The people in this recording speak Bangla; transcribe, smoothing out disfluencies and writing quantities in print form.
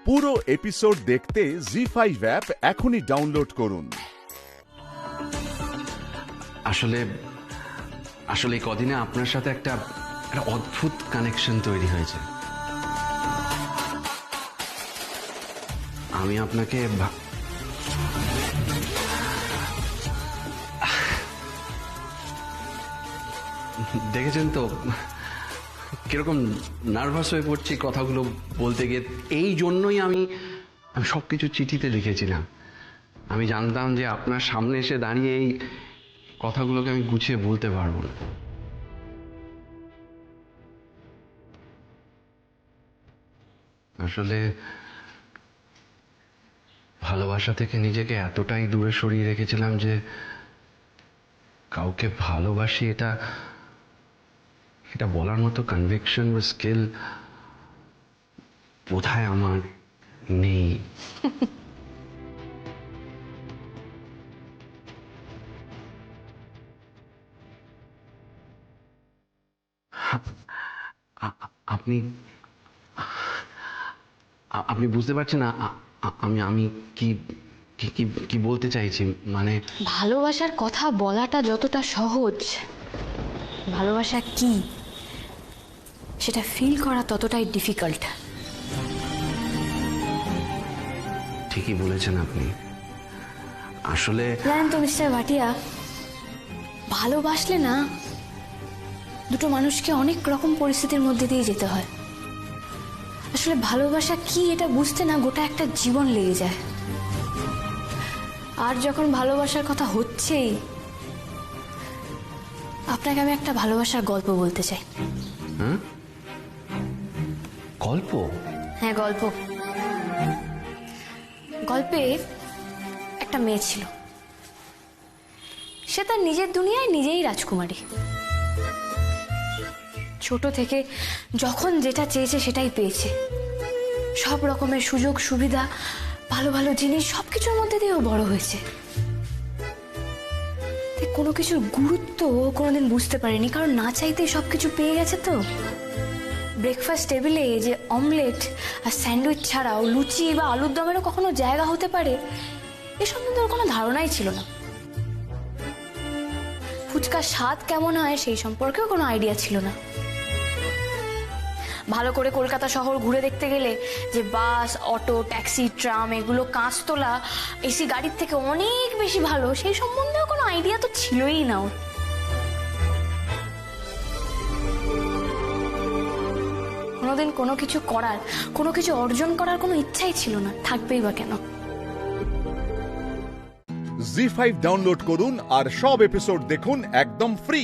পুরো এপিসোড দেখতে জি5 অ্যাপ এখনই ডাউনলোড করুন। আসলে আসলে এই কদিনে আপনার সাথে একটা অদ্ভুত কানেকশন তৈরি হয়েছে। আমি আপনাকে দেখেছেন তো কিরকম নার্ভাস হয়ে পড়ছি কথাগুলো বলতে গিয়ে। এই জন্যই আমি সবকিছু চিঠিতে লিখেছিলাম। আমি জানতাম যে আপনার সামনে এসে দাঁড়িয়ে এই কথাগুলোকে আমি গুছিয়ে বলতে পারবো না। আসলে ভালোবাসা থেকে নিজেকে এতটাই দূরে সরিয়ে রেখেছিলাম যে কাউকে ভালোবাসি এটা বলার মতো কনভিকশন বা স্কিল বোধহয় আমার নেই। আপনি আপনি বুঝতে পারছেন না আমি আমি কি কি কি কি বলতে চাইছি? মানে ভালোবাসার কথা বলাটা যতটা সহজ, ভালোবাসা কি সেটা ফিল করা ততটাই ডিফিকাল্ট। ঠিকই বলেছেন আপনি। আসলে জানেন তো মিস্টার ভাটিয়া, ভালোবাসলে না দুটো মানুষকে অনেক রকম পরিস্থিতির মধ্যে দিয়ে যেতে হয়। আসলে ভালোবাসা কি এটা বুঝতে না গোটা একটা জীবন লেগে যায়। আর যখন ভালোবাসার কথা হচ্ছেই, আপনাকে আমি একটা ভালোবাসার গল্প বলতে চাই। গল্প? হ্যাঁ, গল্প। গল্পে একটা মেয়ে ছিল, সে তার নিজের দুনিয়ায় নিজেই রাজকুমারী। ছোট থেকে যখন যেটা চেয়েছে সেটাই পেয়েছে। সব রকমের সুযোগ সুবিধা, ভালো ভালো জিনিস সবকিছুর মধ্যে দিয়েও বড় হয়েছে। কোনো কিছুর গুরুত্ব কোনোদিন বুঝতে পারেনি, কারণ না চাইতেই সবকিছু পেয়ে গেছে। তো ব্রেকফাস্ট টেবিলে যে অমলেট আর স্যান্ডউইচ ছাড়াও লুচি বা আলুর দমেরও কখনো জায়গা হতে পারে এ সম্বন্ধে ওর কোনো ধারণাই ছিল না। ফুচকার স্বাদ কেমন হয় সেই সম্পর্কেও কোনো আইডিয়া ছিল না। ভালো করে কলকাতা শহর ঘুরে দেখতে গেলে যে বাস, অটো, ট্যাক্সি, ট্রাম এগুলো কাঁচতলা এসি গাড়ির থেকে অনেক বেশি ভালো, সেই সম্বন্ধেও কোনো আইডিয়া তো ছিলই না ওর। কোনোদিন কোনো কিছু করার, কোনো কিছু অর্জন করার কোনো ইচ্ছাই ছিল না, থাকবেই বা কেন। জি5 ডাউনলোড করুন আর সব এপিসোড দেখুন একদম ফ্রি।